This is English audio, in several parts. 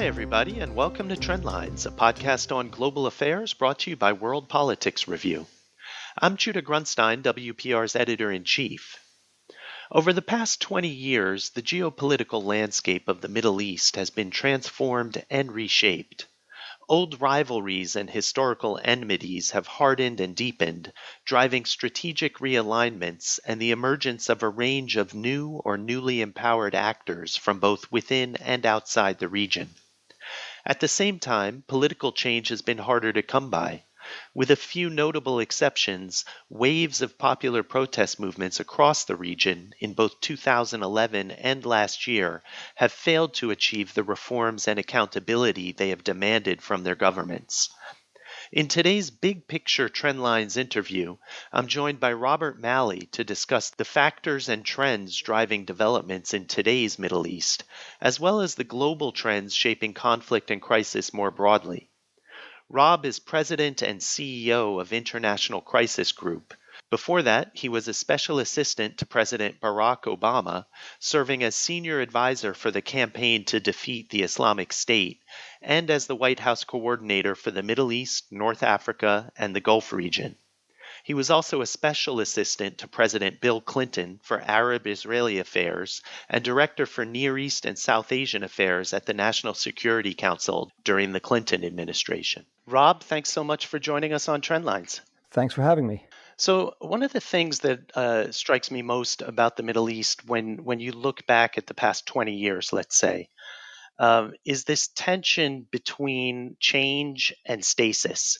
everybody, and welcome to Trendlines, a podcast on global affairs brought to you by World Politics Review. I'm Judah Grunstein, WPR's editor-in-chief. Over the past 20 years, the geopolitical landscape of the Middle East has been transformed and reshaped. Old rivalries and historical enmities have hardened and deepened, driving strategic realignments and the emergence of a range of new or newly empowered actors from both within and outside the region. At the same time, political change has been harder to come by. With a few notable exceptions, waves of popular protest movements across the region in both 2011 and last year have failed to achieve the reforms and accountability they have demanded from their governments. In today's Big Picture Trendlines interview, I'm joined by Robert Malley to discuss the factors and trends driving developments in today's Middle East, as well as the global trends shaping conflict and crisis more broadly. Rob is president and CEO of International Crisis Group. Before that, he was a special assistant to President Barack Obama, serving as senior advisor for the campaign to defeat the Islamic State, and as the White House coordinator for the Middle East, North Africa, and the Gulf region. He was also a special assistant to President Bill Clinton for Arab-Israeli affairs and director for Near East and South Asian affairs at the National Security Council during the Clinton administration. Rob, thanks so much for joining us on Trendlines. Thanks for having me. So one of the things that strikes me most about the Middle East when you look back at the past 20 years, let's say, is this tension between change and stasis.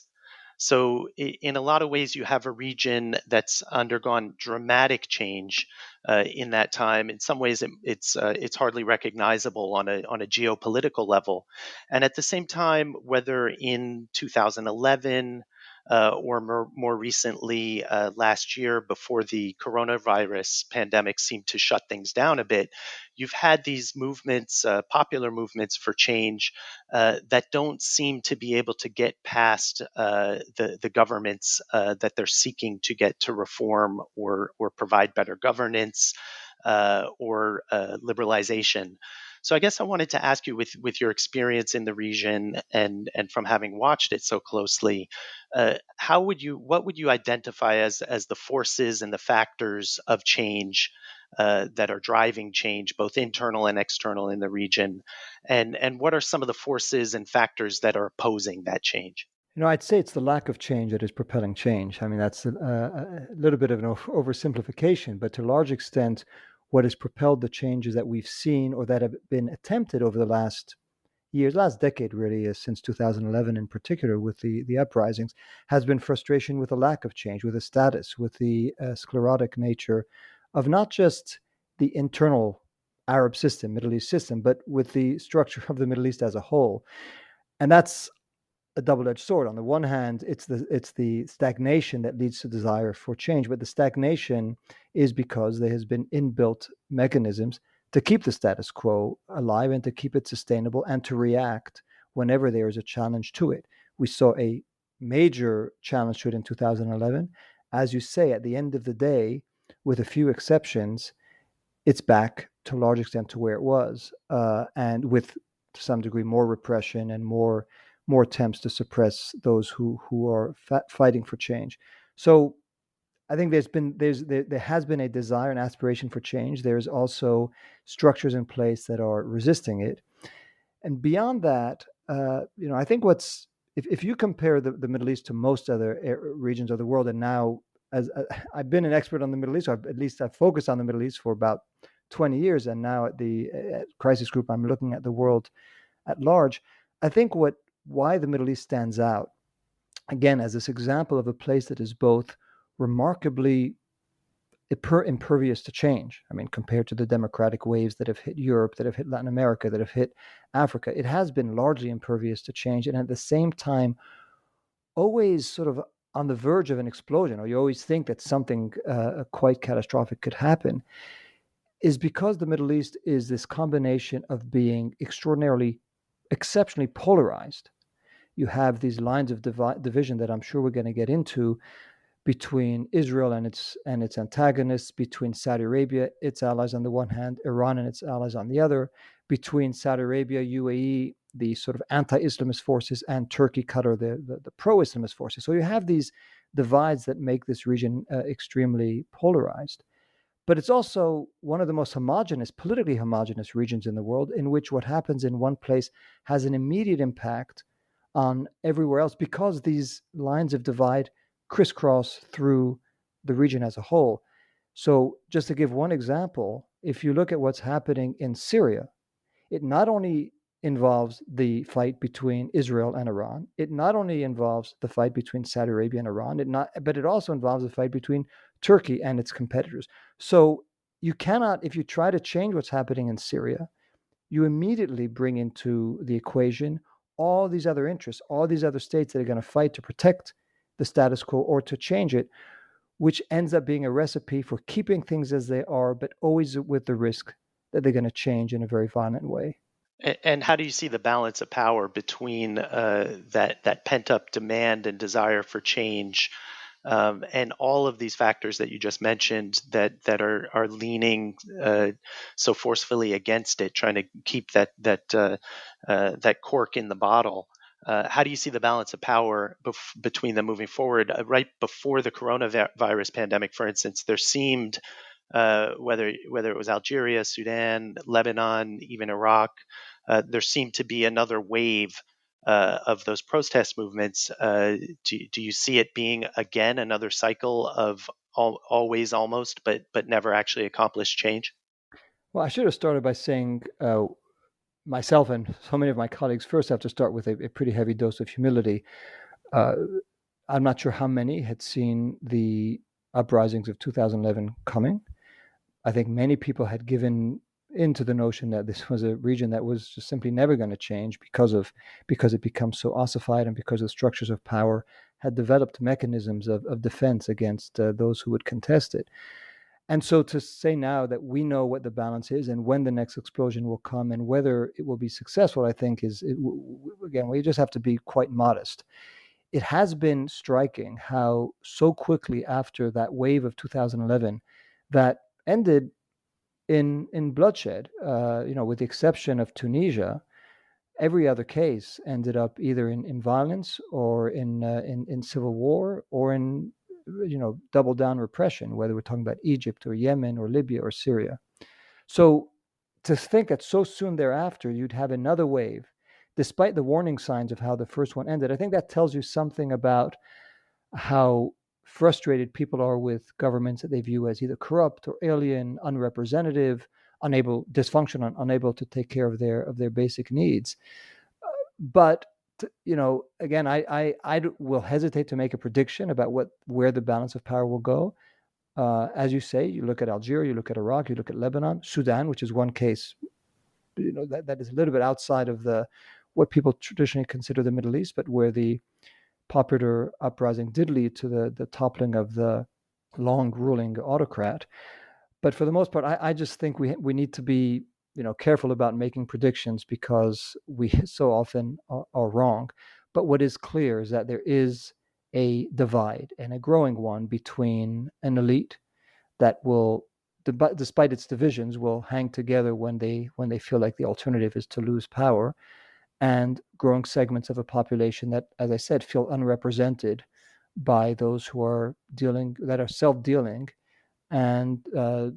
So in a lot of ways, you have a region that's undergone dramatic change in that time. In some ways, it's hardly recognizable on a geopolitical level. And at the same time, whether in 2011 or more recently last year before the coronavirus pandemic seemed to shut things down a bit, you've had these movements, popular movements for change that don't seem to be able to get past the governments that they're seeking to get to reform or provide better governance or liberalization. So I guess I wanted to ask you, with your experience in the region and from having watched it so closely, what would you identify as the forces and the factors of change that are driving change, both internal and external in the region, and what are some of the forces and factors that are opposing that change? I'd say it's the lack of change that is propelling change. I mean, that's a little bit of an oversimplification, but to a large extent, what has propelled the changes that we've seen or that have been attempted over the last decade really, since 2011 in particular with the uprisings, has been frustration with the lack of change, with the status, with the sclerotic nature of not just the internal Arab system, Middle East system, but with the structure of the Middle East as a whole. And that's a double-edged sword. On the one hand, it's the stagnation that leads to desire for change, but the stagnation is because there has been inbuilt mechanisms to keep the status quo alive and to keep it sustainable and to react whenever there is a challenge to it. We saw a major challenge to it in 2011. As you say, at the end of the day, with a few exceptions, it's back to a large extent to where it was, and with, to some degree, more repression and more attempts to suppress those who are fighting for change. So I think there has been a desire and aspiration for change. There's also structures in place that are resisting it. And beyond that, I think if you compare the Middle East to most other regions of the world, and now as I've been an expert on the Middle East, or at least I've focused on the Middle East for about 20 years, and now at the Crisis Group, I'm looking at the world at large. I think why the Middle East stands out, again, as this example of a place that is both remarkably impervious to change. I mean, compared to the democratic waves that have hit Europe, that have hit Latin America, that have hit Africa, it has been largely impervious to change, and at the same time, always sort of on the verge of an explosion, or you always think that something quite catastrophic could happen, is because the Middle East is this combination of being exceptionally polarized. You have these lines of division that I'm sure we're going to get into between Israel and its antagonists, between Saudi Arabia, its allies on the one hand, Iran and its allies on the other, between Saudi Arabia, UAE, the sort of anti-Islamist forces, and Turkey, Qatar, the pro-Islamist forces. So you have these divides that make this region extremely polarized. But it's also one of the most homogenous, politically homogenous regions in the world, in which what happens in one place has an immediate impact on everywhere else, because these lines of divide crisscross through the region as a whole. So just to give one example, if you look at what's happening in Syria, it not only involves the fight between Israel and Iran. It not only involves the fight between Saudi Arabia and Iran, but it also involves the fight between Turkey and its competitors. So you cannot, if you try to change what's happening in Syria, you immediately bring into the equation all these other interests, all these other states that are going to fight to protect the status quo or to change it, which ends up being a recipe for keeping things as they are, but always with the risk that they're going to change in a very violent way. And how do you see the balance of power between that pent up demand and desire for change, and all of these factors that you just mentioned that are leaning so forcefully against it, trying to keep that cork in the bottle? How do you see the balance of power between them moving forward? Right before the coronavirus pandemic, for instance, there seemed, whether it was Algeria, Sudan, Lebanon, even Iraq, there seemed to be another wave of those protest movements. Do you see it being again another cycle of always almost, but never actually accomplished change? Well, I should have started by saying myself and so many of my colleagues first have to start with a pretty heavy dose of humility. Uh, I'm not sure how many had seen the uprisings of 2011 coming. I think many people had given into the notion that this was a region that was just simply never going to change because it becomes so ossified, and because the structures of power had developed mechanisms of defense against those who would contest it. And so to say now that we know what the balance is and when the next explosion will come and whether it will be successful, I think again, we just have to be quite modest. It has been striking how so quickly after that wave of 2011 that ended in bloodshed, with the exception of Tunisia, every other case ended up either in violence or in civil war or in double down repression, whether we're talking about Egypt or Yemen or Libya or Syria. So to think that so soon thereafter you'd have another wave, despite the warning signs of how the first one ended, I think that tells you something about how frustrated people are with governments that they view as either corrupt or alien, unrepresentative, dysfunctional, unable to take care of their basic needs. But again, I will hesitate to make a prediction about where the balance of power will go. As you say, you look at Algeria, you look at Iraq, you look at Lebanon, Sudan, which is one case, that is a little bit outside of what people traditionally consider the Middle East, but where the popular uprising did lead to the toppling of the long ruling autocrat. But for the most part, I just think we need to be careful about making predictions because we so often are wrong. But what is clear is that there is a divide, and a growing one, between an elite that will, despite its divisions, will hang together when they feel like the alternative is to lose power, and growing segments of a population that, as I said, feel unrepresented by those who are self-dealing and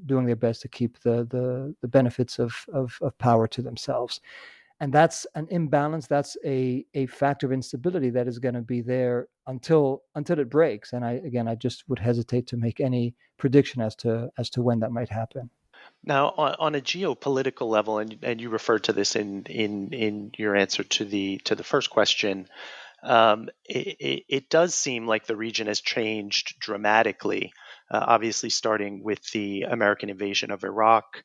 doing their best to keep the benefits of power to themselves. And that's an imbalance. That's a factor of instability that is going to be there until it breaks. And I just would hesitate to make any prediction as to when that might happen. Now, on a geopolitical level, and you referred to this in your answer to the first question, it does seem like the region has changed dramatically. Obviously, starting with the American invasion of Iraq,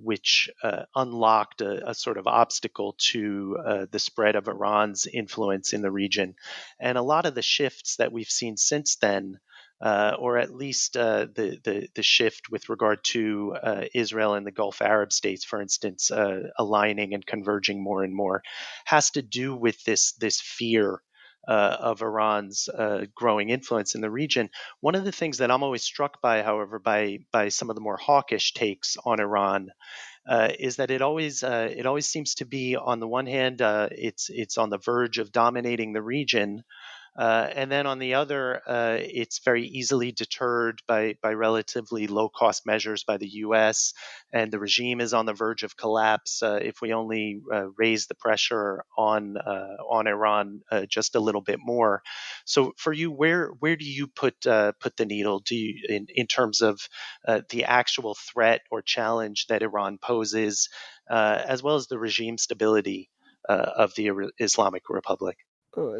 which unlocked a sort of obstacle to the spread of Iran's influence in the region. And a lot of the shifts that we've seen since then, or at least the shift with regard to Israel and the Gulf Arab states, for instance, aligning and converging more and more, has to do with this fear of Iran's growing influence in the region. One of the things that I'm always struck by, however, by some of the more hawkish takes on Iran, is that it always seems to be, on the one hand, it's on the verge of dominating the region, and then on the other, it's very easily deterred by relatively low cost measures by the US, and the regime is on the verge of collapse if we only raise the pressure on Iran just a little bit more. So for you, where do you put the needle? Do you in terms of the actual threat or challenge that Iran poses, as well as the regime stability of the Islamic Republic?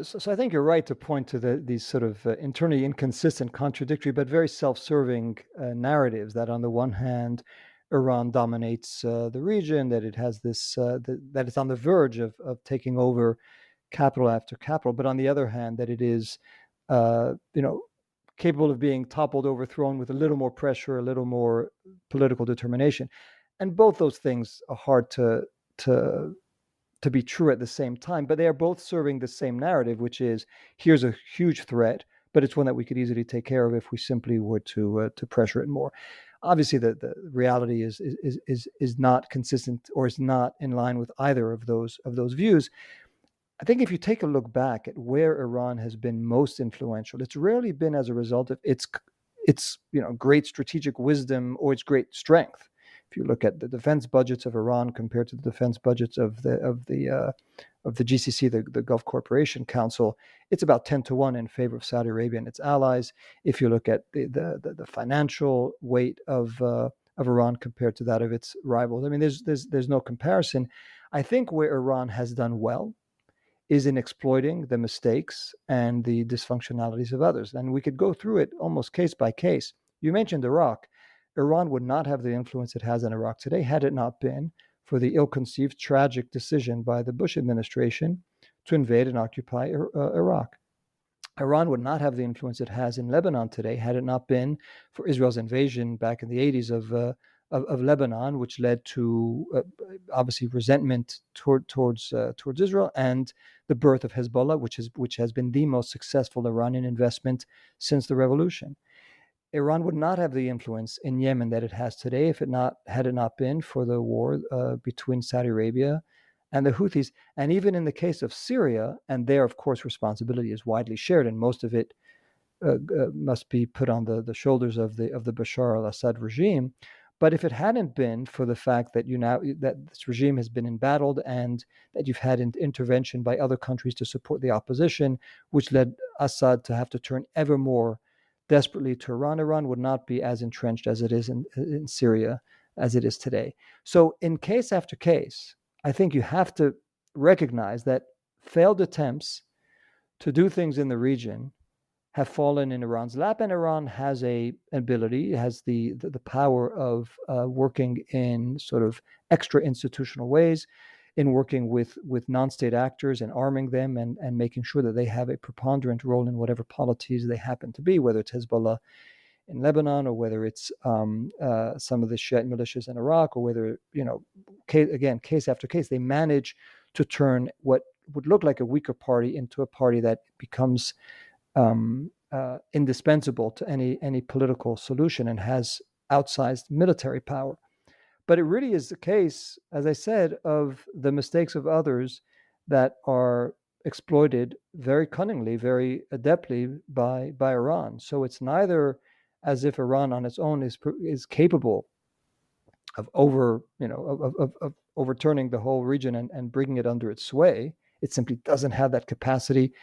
So I think you're right to point to these sort of internally inconsistent, contradictory, but very self-serving narratives that, on the one hand, Iran dominates the region, that it has this, that it's on the verge of taking over capital after capital, but on the other hand, that it is, capable of being toppled, overthrown with a little more pressure, a little more political determination, and both those things are hard to be true at the same time, but they are both serving the same narrative, which is, here's a huge threat, but it's one that we could easily take care of if we simply were to pressure it more. Obviously, the reality is not consistent, or is not in line with either of those views. I think if you take a look back at where Iran has been most influential, it's rarely been as a result of its great strategic wisdom or its great strength. If you look at the defense budgets of Iran compared to the defense budgets of the GCC, the Gulf Cooperation Council, it's about 10-1 in favor of Saudi Arabia and its allies. If you look at the financial weight of Iran compared to that of its rivals, I mean, there's no comparison. I think where Iran has done well is in exploiting the mistakes and the dysfunctionalities of others. And we could go through it almost case by case. You mentioned Iraq. Iran would not have the influence it has in Iraq today had it not been for the ill-conceived, tragic decision by the Bush administration to invade and occupy Iraq. Iran would not have the influence it has in Lebanon today had it not been for Israel's invasion back in the 80s of Lebanon, which led to obviously resentment towards Israel, and the birth of Hezbollah, which has been the most successful Iranian investment since the revolution. Iran would not have the influence in Yemen that it has today had it not been for the war between Saudi Arabia and the Houthis. And even in the case of Syria, and there, of course, responsibility is widely shared, and most of it must be put on the shoulders of the Bashar al-Assad regime. But if it hadn't been for the fact that that this regime has been embattled, and that you've had intervention by other countries to support the opposition, which led Assad to have to turn ever more desperately to Iran would not be as entrenched as it is in Syria as it is today. So in case after case, I think you have to recognize that failed attempts to do things in the region have fallen in Iran's lap, and Iran has an ability, has the power of working in sort of extra institutional ways, in working with non-state actors and arming them and making sure that they have a preponderant role in whatever polities they happen to be, whether it's Hezbollah in Lebanon, or whether it's some of the Shiite militias in Iraq, or whether, case after case, they manage to turn what would look like a weaker party into a party that becomes indispensable to any political solution and has outsized military power. But it really is the case, as I said, of the mistakes of others that are exploited very cunningly, very adeptly by Iran. So it's neither as if Iran on its own is capable of overturning the whole region and bringing it under its sway. It simply doesn't have that capacity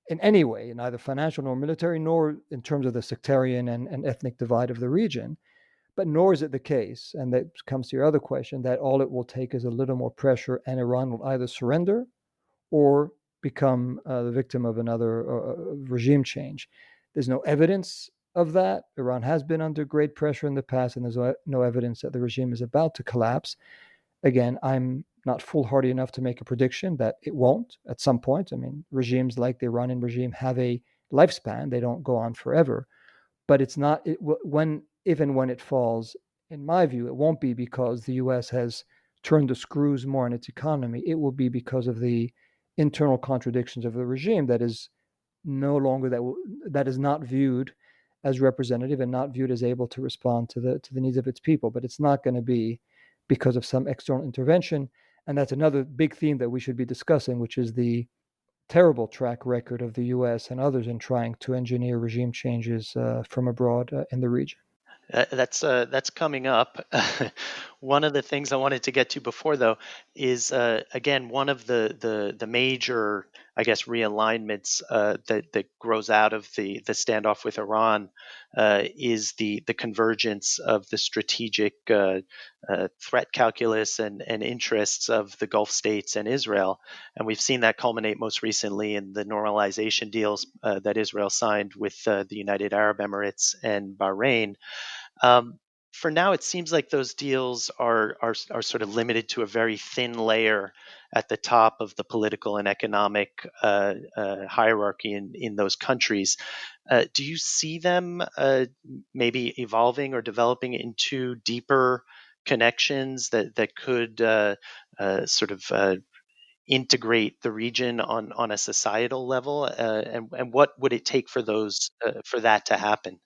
in any way, neither financial nor military, nor in terms of the sectarian and ethnic divide of the region. But nor is it the case, and that comes to your other question, that all it will take is a little more pressure and Iran will either surrender or become the victim of another regime change. There's no evidence of that. Iran has been under great pressure in the past, and there's no evidence that the regime is about to collapse. Again, I'm not foolhardy enough to make a prediction that it won't at some point. I mean, regimes like the Iranian regime have a lifespan. They don't go on forever. But it's not, if and when it falls, in my view, it won't be because the U.S. has turned the screws more in its economy. It will be because of the internal contradictions of the regime that is no longer that is not viewed as representative and not viewed as able to respond to the needs of its people. But it's not going to be because of some external intervention. And that's another big theme that we should be discussing, which is the terrible track record of the US and others in trying to engineer regime changes from abroad in the region. That's coming up. One of the things I wanted to get to before, though, is again one of the major, I guess, realignments that grows out of the standoff with Iran is the convergence of the strategic threat calculus and interests of the Gulf states and Israel, and we've seen that culminate most recently in the normalization deals that Israel signed with the United Arab Emirates and Bahrain. Um, for now, it seems like those deals are sort of limited to a very thin layer at the top of the political and economic hierarchy in those countries. Do you see them maybe evolving or developing into deeper connections that could sort of integrate the region on a societal level? And what would it take for those for that to happen?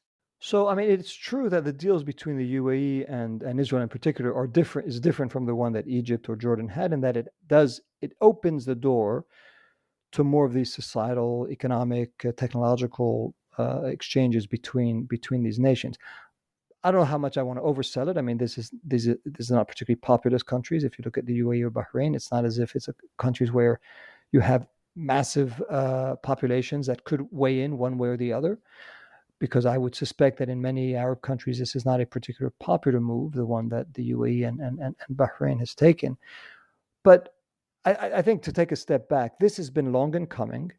So, I mean, it's true that the deals between the UAE and Israel in particular is different from the one that Egypt or Jordan had, in that it opens the door to more of these societal, economic, technological exchanges between these nations. I don't know how much I want to oversell it. I mean, this is not particularly populous countries. If you look at the UAE or Bahrain, it's not as if it's countries where you have massive populations that could weigh in one way or the other, because I would suspect that in many Arab countries, this is not a particular popular move, the one that the UAE and Bahrain has taken. But I think, to take a step back, this has been long in coming.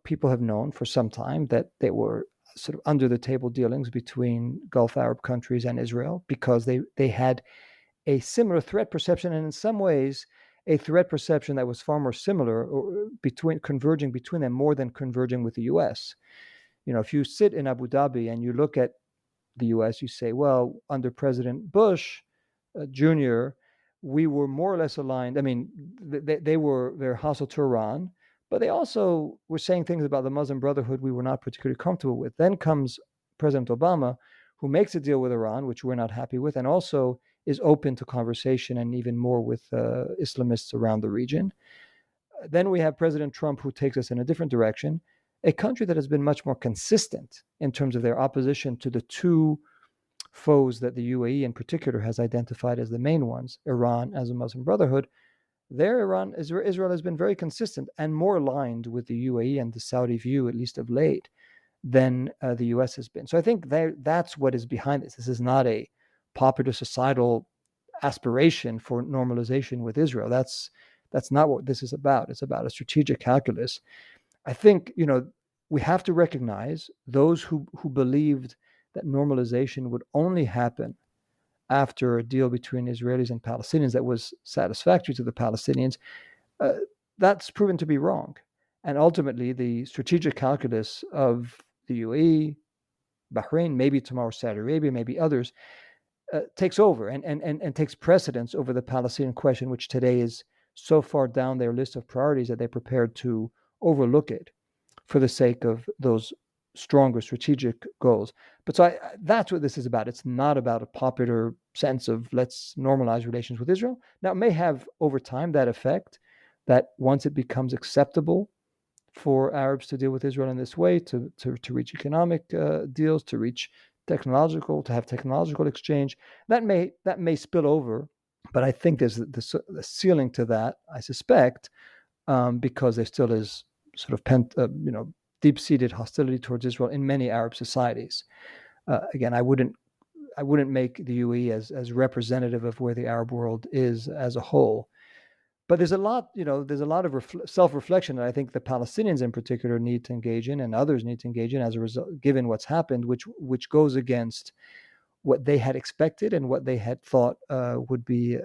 People have known for some time that there were sort of under the table dealings between Gulf Arab countries and Israel, because they had a similar threat perception, and in some ways a threat perception that was far more similar, or converging between them more than converging with the US. If you sit in Abu Dhabi and you look at the US, you say, well, under President Bush Jr., we were more or less aligned. I mean, they were very hostile to Iran, but they also were saying things about the Muslim Brotherhood we were not particularly comfortable with. Then comes President Obama, who makes a deal with Iran, which we're not happy with, and also is open to conversation and even more with Islamists around the region. Then we have President Trump, who takes us in a different direction, a country that has been much more consistent in terms of their opposition to the two foes that the UAE in particular has identified as the main ones, Iran as a Muslim Brotherhood. Israel has been very consistent and more aligned with the UAE and the Saudi view, at least of late, than the US has been. So I think that's what is behind this. This is not a popular societal aspiration for normalization with Israel. That's not what this is about. It's about a strategic calculus. I think, we have to recognize those who believed that normalization would only happen after a deal between Israelis and Palestinians that was satisfactory to the Palestinians. That's proven to be wrong. And ultimately, the strategic calculus of the UAE, Bahrain, maybe tomorrow Saudi Arabia, maybe others, takes over and takes precedence over the Palestinian question, which today is so far down their list of priorities that they're prepared to overlook it for the sake of those stronger strategic goals. But that's what this is about. It's not about a popular sense of let's normalize relations with Israel. Now, it may have over time that effect, that once it becomes acceptable for Arabs to deal with Israel in this way, to reach economic deals, to have technological exchange, that may spill over. But I think there's the ceiling to that, I suspect, because there still is sort of deep-seated hostility towards Israel in many Arab societies. Again, I wouldn't make the UAE as representative of where the Arab world is as a whole. But there's a lot of self-reflection that I think the Palestinians in particular need to engage in, and others need to engage in as a result, given what's happened, which goes against what they had expected and what they had thought would be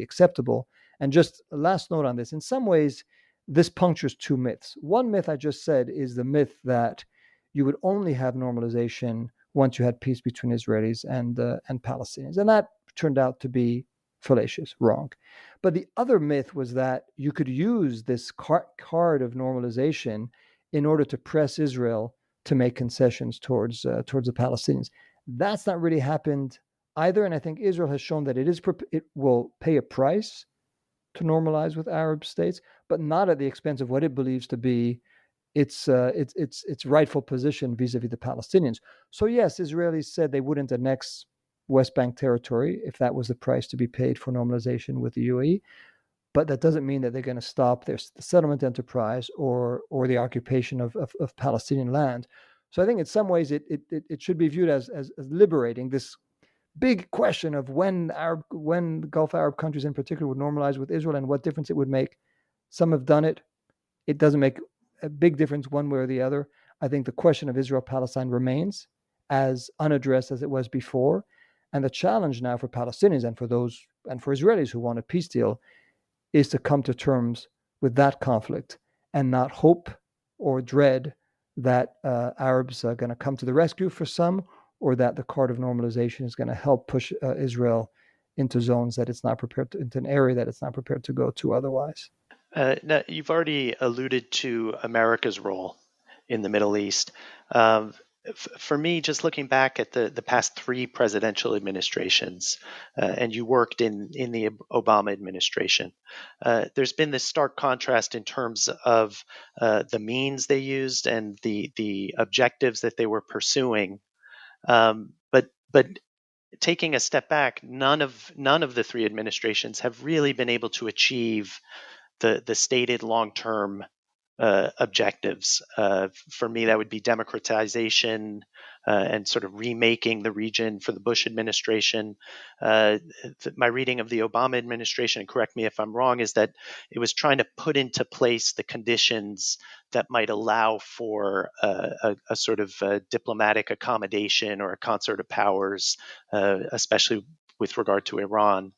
acceptable. And just a last note on this: in some ways, this punctures two myths. One myth I just said is the myth that you would only have normalization once you had peace between Israelis and Palestinians, and that turned out to be fallacious, wrong. But the other myth was that you could use this card of normalization in order to press Israel to make concessions towards the Palestinians. That's not really happened either, and I think Israel has shown that it will pay a price to normalize with Arab states, but not at the expense of what it believes to be its rightful position vis-a-vis the Palestinians. So yes, Israelis said they wouldn't annex West Bank territory if that was the price to be paid for normalization with the UAE. But that doesn't mean that they're going to stop the settlement enterprise or the occupation of Palestinian land. So I think in some ways it should be viewed as liberating this big question of when Gulf Arab countries in particular would normalize with Israel and what difference it would make. Some have done it. It doesn't make a big difference one way or the other. I think the question of Israel-Palestine remains as unaddressed as it was before. And the challenge now for Palestinians and for Israelis who want a peace deal is to come to terms with that conflict and not hope or dread that Arabs are going to come to the rescue for some, or that the card of normalization is going to help push Israel into zones that it's not prepared to, into an area that it's not prepared to go to otherwise. Now, you've already alluded to America's role in the Middle East. For me, just looking back at the past three presidential administrations, and you worked in the Obama administration, there's been this stark contrast in terms of the means they used and the objectives that they were pursuing. But taking a step back, none of the three administrations have really been able to achieve the stated long-term objectives. For me, that would be democratization and sort of remaking the region for the Bush administration. My reading of the Obama administration, and correct me if I'm wrong, is that it was trying to put into place the conditions that might allow for a sort of diplomatic accommodation or a concert of powers, especially with regard to Iran.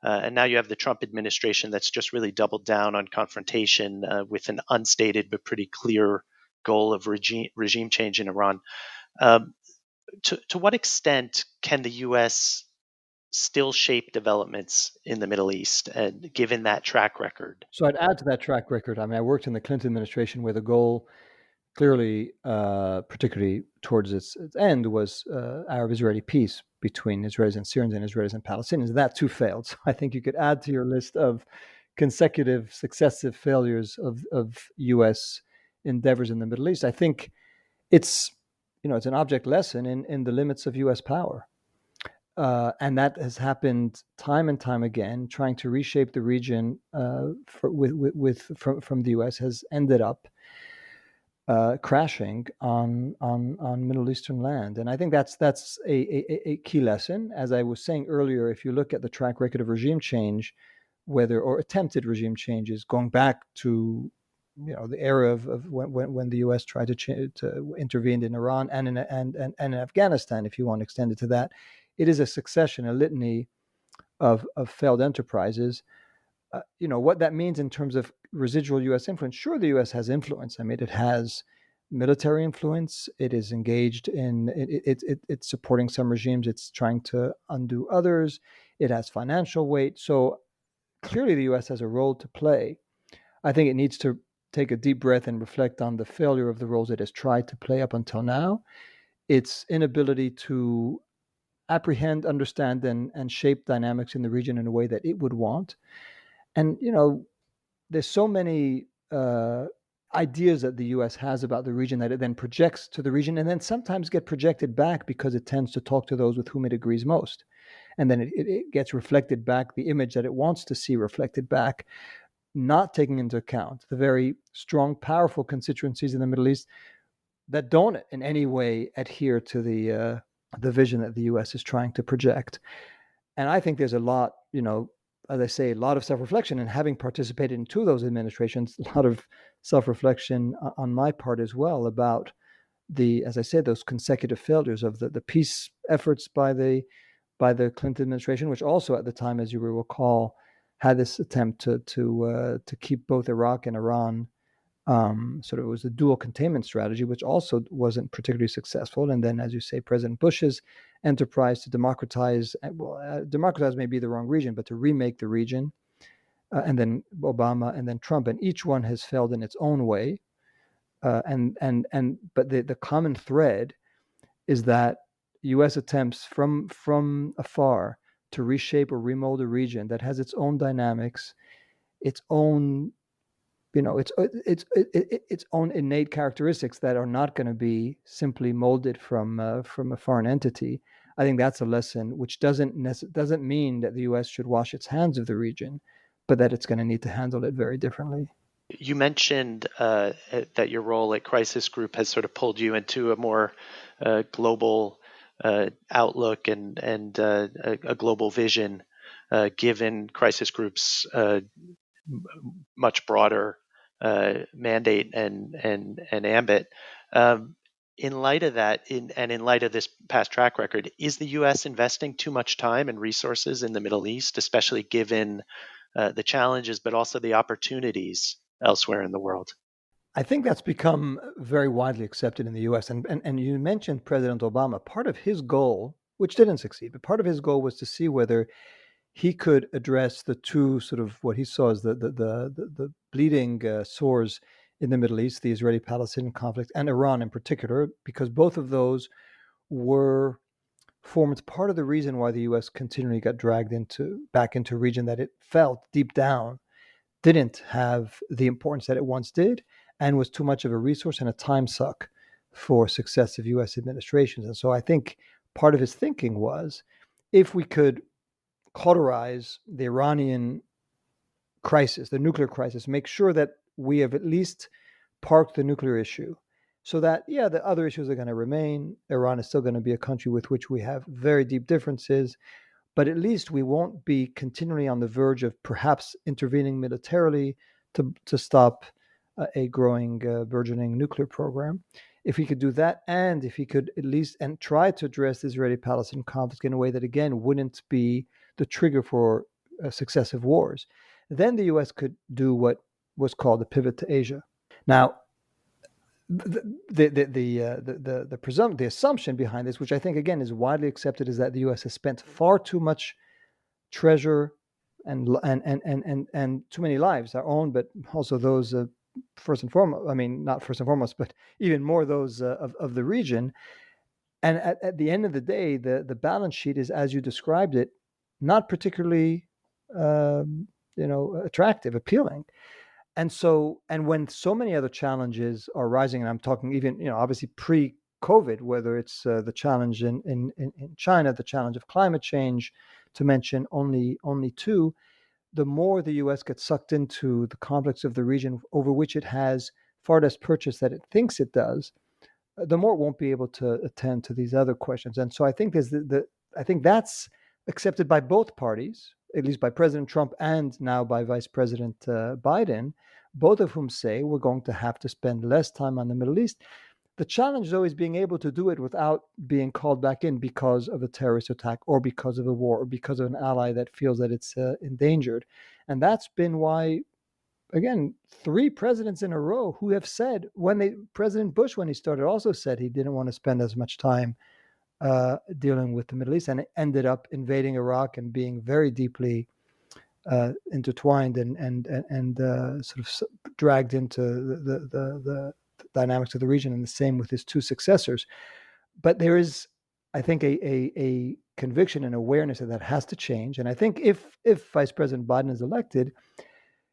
And now you have the Trump administration that's just really doubled down on confrontation with an unstated but pretty clear goal of regime change in Iran. To what extent can the U.S. still shape developments in the Middle East, given that track record? So I'd add to that track record. I mean, I worked in the Clinton administration where the goal clearly, particularly towards its end, was Arab-Israeli peace between Israelis and Syrians and Israelis and Palestinians. That too failed. So I think you could add to your list of successive failures of U.S. endeavors in the Middle East. I think it's an object lesson in the limits of U.S. power. And that has happened time and time again. Trying to reshape the region from the U.S. has ended up crashing on Middle Eastern land, and I think that's a key lesson. As I was saying earlier, if you look at the track record of regime change, or attempted regime changes, going back to the era of when the U.S. tried to intervene in Iran and in Afghanistan, if you want to extend it to that, it is a succession, a litany of failed enterprises. What that means in terms of residual U.S. influence. Sure, the U.S. has influence. I mean, it has military influence. It is engaged in it's supporting some regimes. It's trying to undo others. It has financial weight. So clearly, the U.S. has a role to play. I think it needs to take a deep breath and reflect on the failure of the roles it has tried to play up until now. Its inability to apprehend, understand, and shape dynamics in the region in a way that it would want. And there's so many ideas that the U.S. has about the region that it then projects to the region, and then sometimes get projected back because it tends to talk to those with whom it agrees most, and then it gets reflected back, the image that it wants to see reflected back, not taking into account the very strong, powerful constituencies in the Middle East that don't in any way adhere to the vision that the U.S. is trying to project. And I think there's a lot, as I say, a lot of self-reflection, and having participated in two of those administrations, a lot of self-reflection on my part as well about as I said, those consecutive failures of the peace efforts by the Clinton administration, which also at the time, as you will recall, had this attempt to keep both Iraq and Iran Sort of it was a dual containment strategy, which also wasn't particularly successful. And then, as you say, President Bush's enterprise to democratize, democratize may be the wrong region, but to remake the region, and then Obama, and then Trump, and each one has failed in its own way. But the common thread is that U.S. attempts from afar to reshape or remold a region that has its own dynamics, its own its own innate characteristics that are not going to be simply molded from a foreign entity. I think that's a lesson which doesn't mean that the U.S. should wash its hands of the region, but that it's going to need to handle it very differently. You mentioned that your role at Crisis Group has sort of pulled you into a more global outlook and a global vision, given Crisis Group's much broader mandate and ambit. In light of that, in light of this past track record, is the U.S. investing too much time and resources in the Middle East, especially given the challenges, but also the opportunities elsewhere in the world? I think that's become very widely accepted in the U.S. And you mentioned President Obama. Part of his goal, which didn't succeed, but part of his goal was to see whether he could address the two sort of what he saw as the bleeding sores in the Middle East, the Israeli-Palestinian conflict, and Iran in particular, because both of those formed part of the reason why the U.S. continually got dragged back into a region that it felt deep down didn't have the importance that it once did, and was too much of a resource and a time suck for successive U.S. administrations. And so I think part of his thinking was, if we could cauterize the Iranian crisis, the nuclear crisis, make sure that we have at least parked the nuclear issue, so that, yeah, the other issues are going to remain. Iran is still going to be a country with which we have very deep differences, but at least we won't be continually on the verge of perhaps intervening militarily to stop a growing, burgeoning nuclear program. If he could do that, and if he could at least and try to address the Israeli-Palestinian conflict in a way that, again, wouldn't be the trigger for successive wars, then the U.S. could do what was called the pivot to Asia. Now, the assumption behind this, which I think again is widely accepted, is that the U.S. has spent far too much treasure and too many lives, our own, but also those first and foremost. I mean, not first and foremost, but even more those of the region. And at the end of the day, the balance sheet is, as you described it, not particularly attractive, appealing. And when so many other challenges are rising, and I'm talking even, obviously pre-COVID, whether it's the challenge in China, the challenge of climate change, to mention only two, the more the U.S. gets sucked into the conflicts of the region over which it has far less purchase than it thinks it does, the more it won't be able to attend to these other questions. And so I think I think that's accepted by both parties, at least by President Trump and now by Vice President Biden, both of whom say we're going to have to spend less time on the Middle East. The challenge is always being able to do it without being called back in because of a terrorist attack or because of a war or because of an ally that feels that it's endangered. And that's been why, again, 3 presidents in a row who have said, President Bush, when he started, also said he didn't want to spend as much time dealing with the Middle East, and it ended up invading Iraq and being very deeply intertwined and sort of dragged into the dynamics of the region, and the same with his 2 successors. But there is, I think, a conviction and awareness that has to change. And I think if Vice President Biden is elected,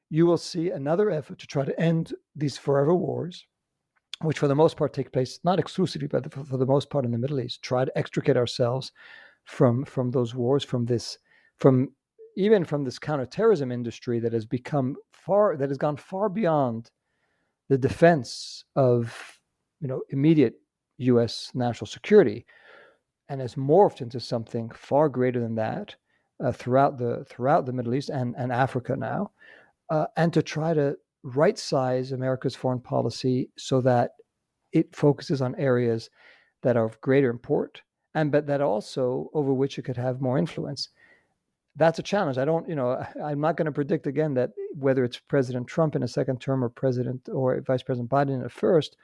you will see another effort to try to end these forever wars, which for the most part take place, not exclusively, but for the most part in the Middle East, try to extricate ourselves from those wars, from this counterterrorism industry that has gone far beyond the defense of immediate U.S. national security, and has morphed into something far greater than that throughout the Middle East and Africa now, and to try to right size America's foreign policy so that it focuses on areas that are of greater import, but that also over which it could have more influence. that's a challenge. I'm not going to predict again that whether it's President Trump in a second term or President or Vice President Biden in a first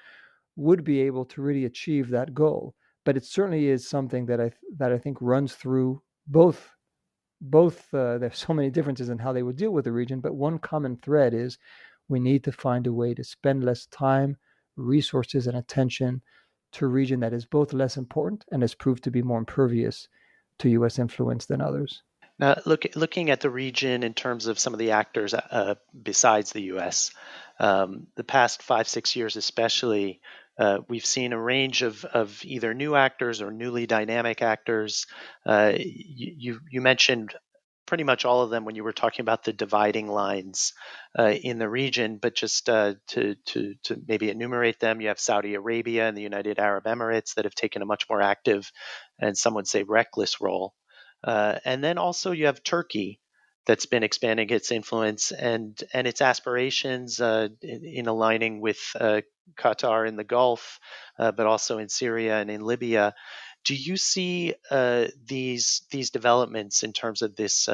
would be able to really achieve that goal. But it certainly is something that I think runs through both. There's so many differences in how they would deal with the region, but one common thread is we need to find a way to spend less time, resources, and attention to a region that is both less important and has proved to be more impervious to U.S. influence than others. Now, looking at the region in terms of some of the actors besides the U.S., the past 5, 6 years especially, we've seen a range of either new actors or newly dynamic actors. You mentioned pretty much all of them when you were talking about the dividing lines in the region, but just to maybe enumerate them, you have Saudi Arabia and the United Arab Emirates that have taken a much more active and some would say reckless role. And then also you have Turkey that's been expanding its influence and its aspirations in aligning with Qatar in the Gulf, but also in Syria and in Libya. Do you see these developments in terms of this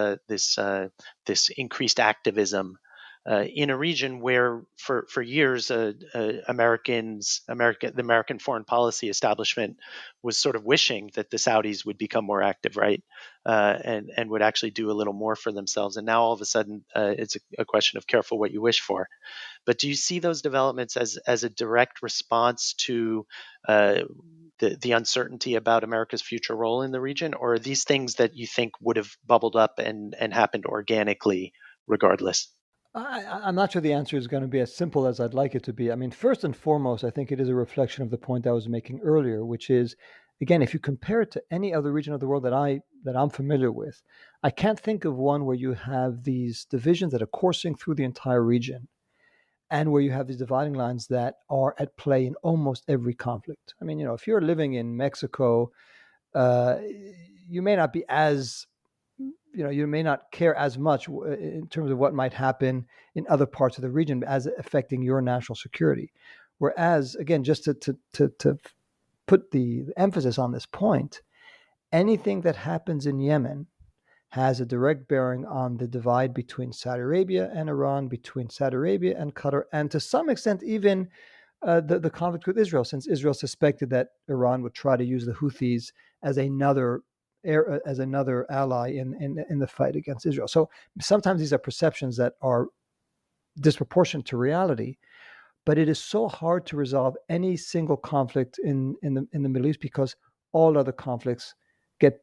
increased activism in a region where for years the American foreign policy establishment was sort of wishing that the Saudis would become more active, right, and would actually do a little more for themselves, and now all of a sudden it's a question of careful what you wish for. But do you see those developments as a direct response to the uncertainty about America's future role in the region, or are these things that you think would have bubbled up and happened organically regardless? I'm not sure the answer is going to be as simple as I'd like it to be. I mean, first and foremost, I think it is a reflection of the point I was making earlier, which is, again, if you compare it to any other region of the world that I'm familiar with, I can't think of one where you have these divisions that are coursing through the entire region, and where you have these dividing lines that are at play in almost every conflict. I mean, if you're living in Mexico, uh, you may not be as you may not care as much in terms of what might happen in other parts of the region as affecting your national security. Whereas, again, just to put the emphasis on this point, anything that happens in Yemen has a direct bearing on the divide between Saudi Arabia and Iran, between Saudi Arabia and Qatar, and to some extent even the conflict with Israel, since Israel suspected that Iran would try to use the Houthis as another ally in the fight against Israel. So sometimes these are perceptions that are disproportionate to reality, but it is so hard to resolve any single conflict in the Middle East because all other conflicts get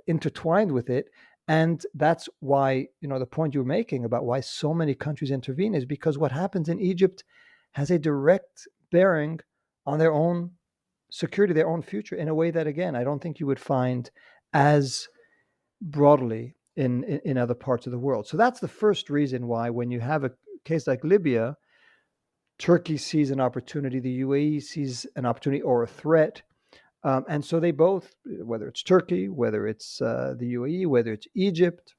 intertwined with it. And that's why, the point you're making about why so many countries intervene is because what happens in Egypt has a direct bearing on their own security, their own future, in a way that, again, I don't think you would find as broadly in other parts of the world. So that's the first reason why, when you have a case like Libya, Turkey sees an opportunity, the UAE sees an opportunity or a threat. And so they both, whether it's Turkey, whether it's the UAE, whether it's Egypt,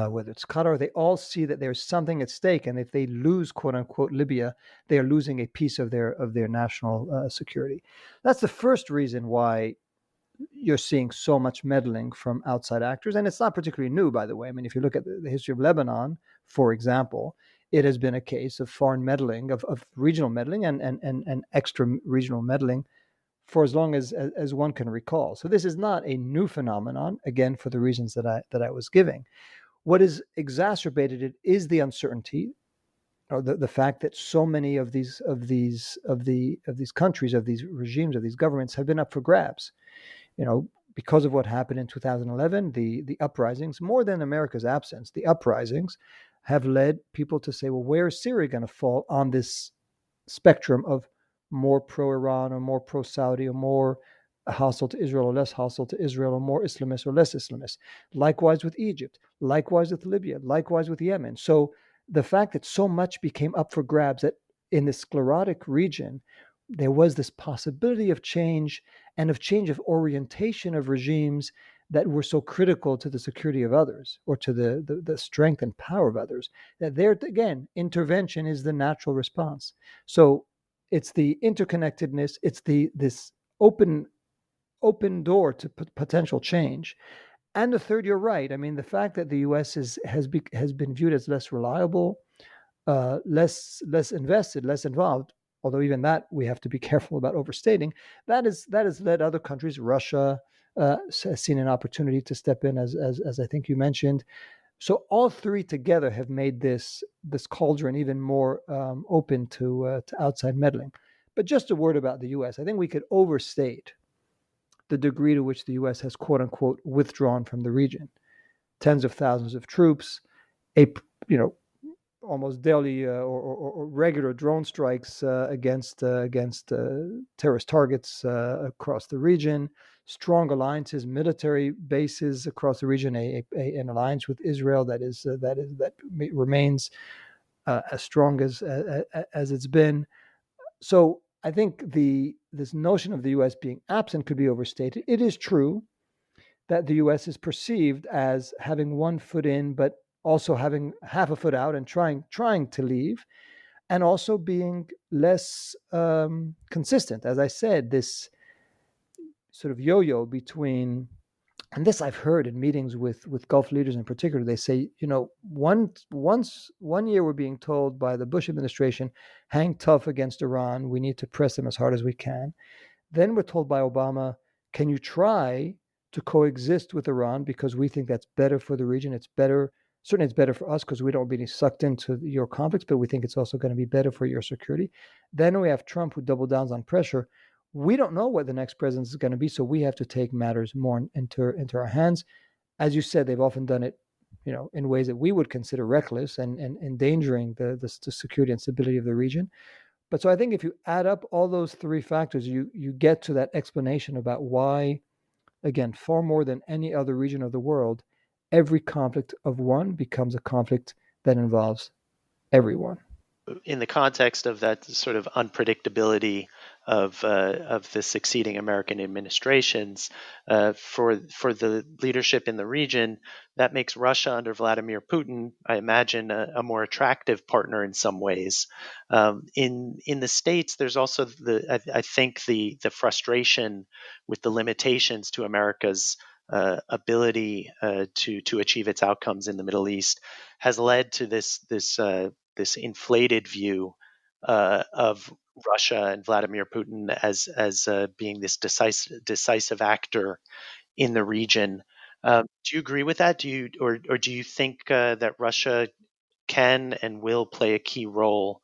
whether it's Qatar, they all see that there's something at stake. And if they lose, quote unquote, Libya, they are losing a piece of their national security. That's the first reason why you're seeing so much meddling from outside actors. And it's not particularly new, by the way. I mean, if you look at the history of Lebanon, for example, it has been a case of foreign meddling, of regional meddling and extra regional meddling for as long as one can recall. So this is not a new phenomenon, again, for the reasons that I was giving. What has exacerbated it is the uncertainty, or the fact that so many of these countries, of these regimes, of these governments have been up for grabs. Because of what happened in 2011, the uprisings, more than America's absence, the uprisings have led people to say, well, where is Syria going to fall on this spectrum of more pro-Iran or more pro-Saudi or more hostile to Israel or less hostile to Israel, or more Islamist or less Islamist? Likewise with Egypt, likewise with Libya, likewise with Yemen. So the fact that so much became up for grabs, that in the sclerotic region, there was this possibility of change, and of change of orientation of regimes that were so critical to the security of others, or to the strength and power of others, that there, again, intervention is the natural response. So it's the interconnectedness, it's this open door to potential change. And the third, you're right. I mean, the fact that the U.S. has been viewed as less reliable, less invested, less involved. Although even that we have to be careful about overstating. That has led other countries, Russia, has seen an opportunity to step in, as I think you mentioned. So all three together have made this cauldron even more open to outside meddling. But just a word about the U.S. I think we could overstate the degree to which the U.S. has quote unquote withdrawn from the region. Tens of thousands of troops, a you know almost daily or regular drone strikes against terrorist targets across the region, strong alliances, military bases across the region, an alliance with Israel that remains as strong as it's been. So I think this notion of the U.S. being absent could be overstated. It is true that the U.S. is perceived as having one foot in, but also having half a foot out and trying to leave, and also being less consistent. As I said, this sort of yo-yo between, and this I've heard in meetings with Gulf leaders in particular. They say, one year we're being told by the Bush administration, hang tough against Iran. We need to press them as hard as we can. Then we're told by Obama, can you try to coexist with Iran because we think that's better for the region. It's better, certainly it's better for us because we don't be sucked into your conflicts, but we think it's also going to be better for your security. Then we have Trump who double downs on pressure. We don't know what the next president is going to be, so we have to take matters more into our hands. As you said, they've often done it, in ways that we would consider reckless and endangering the security and stability of the region. But so I think if you add up all those three factors, you get to that explanation about why, again, far more than any other region of the world, every conflict of one becomes a conflict that involves everyone. In the context of that sort of unpredictability of the succeeding American administrations, for the leadership in the region, that makes Russia under Vladimir Putin, I imagine, a more attractive partner in some ways. In the States, there's also I think the frustration with the limitations to America's ability to achieve its outcomes in the Middle East has led to this inflated view of Russia and Vladimir Putin as being this decisive actor in the region. Do you agree with that? Do you think that Russia can and will play a key role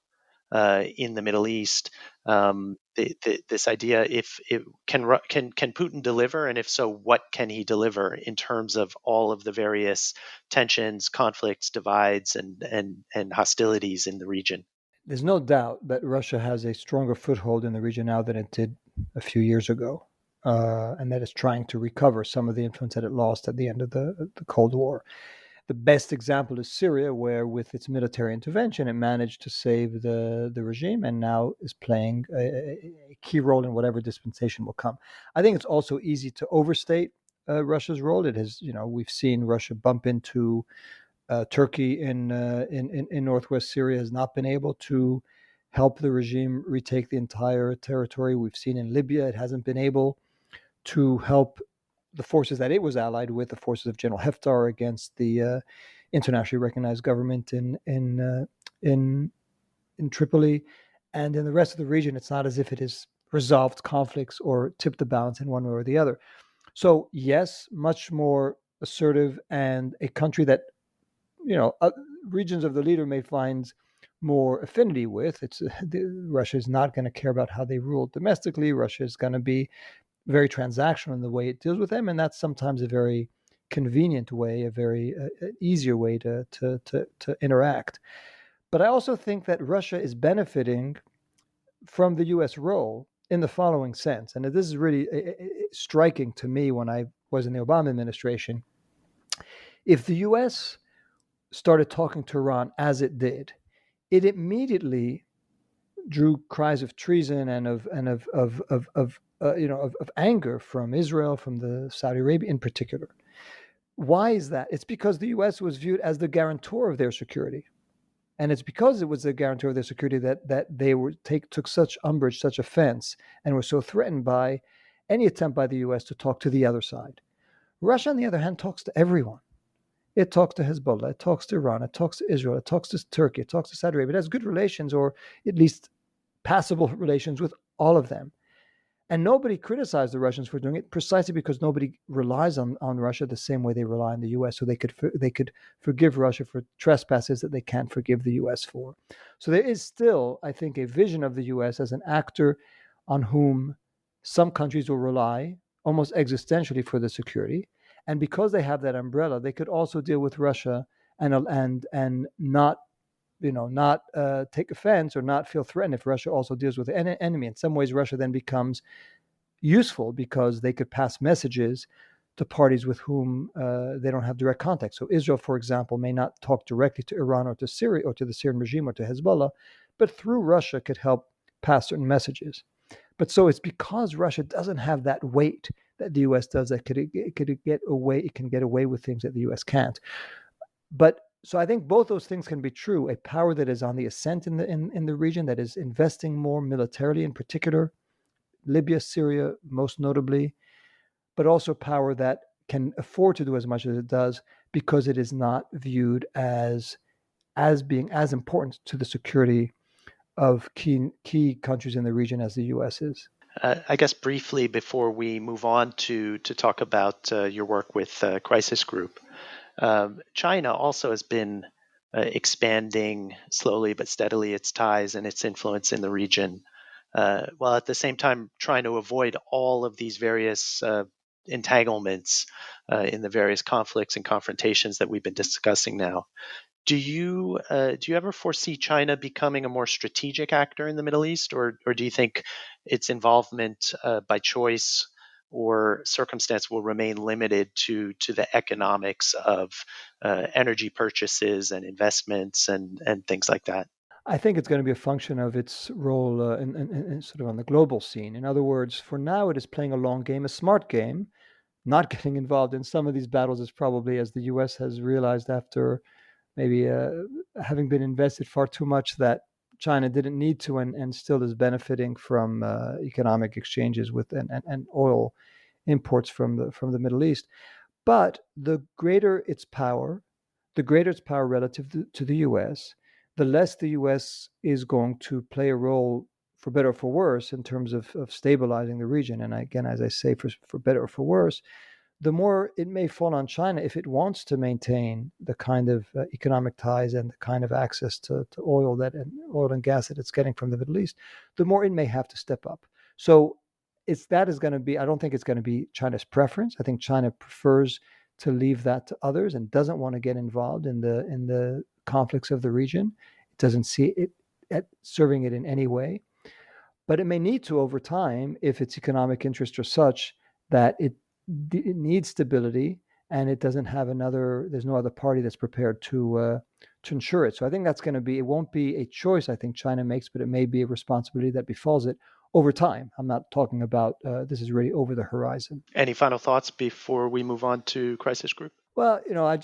in the Middle East? This idea, if can Putin deliver, and if so, what can he deliver in terms of all of the various tensions, conflicts, divides, and hostilities in the region? There's no doubt that Russia has a stronger foothold in the region now than it did a few years ago, and that it's trying to recover some of the influence that it lost at the end of the Cold War. The best example is Syria, where with its military intervention, it managed to save the regime and now is playing a key role in whatever dispensation will come. I think it's also easy to overstate Russia's role. It has, we've seen Russia bump into Turkey in northwest Syria, has not been able to help the regime retake the entire territory. We've seen in Libya, it hasn't been able to help the forces that it was allied with, the forces of General Haftar, against the internationally recognized government in Tripoli, and in the rest of the region, it's not as if it has resolved conflicts or tipped the balance in one way or the other. So yes, much more assertive, and a country that regions of the leader may find more affinity with. Russia is not going to care about how they rule domestically. Russia is going to be very transactional in the way it deals with them, and that's sometimes a very convenient way, a very easier way to interact. But I also think that Russia is benefiting from the U.S. role in the following sense, and this is really striking to me when I was in the Obama administration. If the U.S. started talking to Iran as it did, it immediately drew cries of treason and of anger from Israel, from the Saudi Arabia in particular. Why is that? It's because the U.S. was viewed as the guarantor of their security, and it's because it was the guarantor of their security that they took such umbrage, such offense, and were so threatened by any attempt by the U.S. to talk to the other side. Russia, on the other hand, talks to everyone. It talks to Hezbollah, it talks to Iran, it talks to Israel, it talks to Turkey, it talks to Saudi Arabia. It has good relations, or at least passable relations, with all of them. And nobody criticized the Russians for doing it, precisely because nobody relies on Russia the same way they rely on the U.S. So they could forgive Russia for trespasses that they can't forgive the U.S. for. So there is still, I think, a vision of the U.S. as an actor on whom some countries will rely almost existentially for the security. And because they have that umbrella, they could also deal with Russia and not not take offense or not feel threatened if Russia also deals with an enemy. In some ways, Russia then becomes useful because they could pass messages to parties with whom they don't have direct contact. So Israel, for example, may not talk directly to Iran or to Syria or to the Syrian regime or to Hezbollah, but through Russia could help pass certain messages. But so it's because Russia doesn't have that weight that the U.S. does that it can get away with things that the U.S. can't. But so I think both those things can be true. A power that is on the ascent in the region, that is investing more militarily, in particular, Libya, Syria, most notably, but also power that can afford to do as much as it does because it is not viewed as being as important to the security of key countries in the region as the U.S. is. I guess briefly before we move on to talk about your work with Crisis Group, China also has been expanding slowly but steadily its ties and its influence in the region, while at the same time trying to avoid all of these various entanglements in the various conflicts and confrontations that we've been discussing now. Do you ever foresee China becoming a more strategic actor in the Middle East, or do you think its involvement by choice or circumstance will remain limited to the economics of energy purchases and investments and things like that? I think it's going to be a function of its role in sort of on the global scene. In other words, for now, it is playing a long game, a smart game. Not getting involved in some of these battles is probably, as the U.S. has realized after maybe having been invested far too much, that China didn't need to, and still is benefiting from economic exchanges with and oil imports from the Middle East. But the greater its power, relative to the U.S., the less the U.S. is going to play a role, for better or for worse, in terms of stabilizing the region. And again, as I say, for better or for worse, the more it may fall on China if it wants to maintain the kind of economic ties and the kind of access to oil and gas that it's getting from the Middle East, the more it may have to step up. So I don't think it's going to be China's preference. I think China prefers to leave that to others and doesn't want to get involved in the conflicts of the region. It doesn't see it at serving it in any way. But it may need to over time if its economic interests are such that it needs stability, and it doesn't have there's no other party that's prepared to ensure it. So I think that's going to be, it won't be a choice I think China makes, but it may be a responsibility that befalls it over time. I'm not talking about this is really over the horizon. Any final thoughts before we move on to Crisis Group? Well, I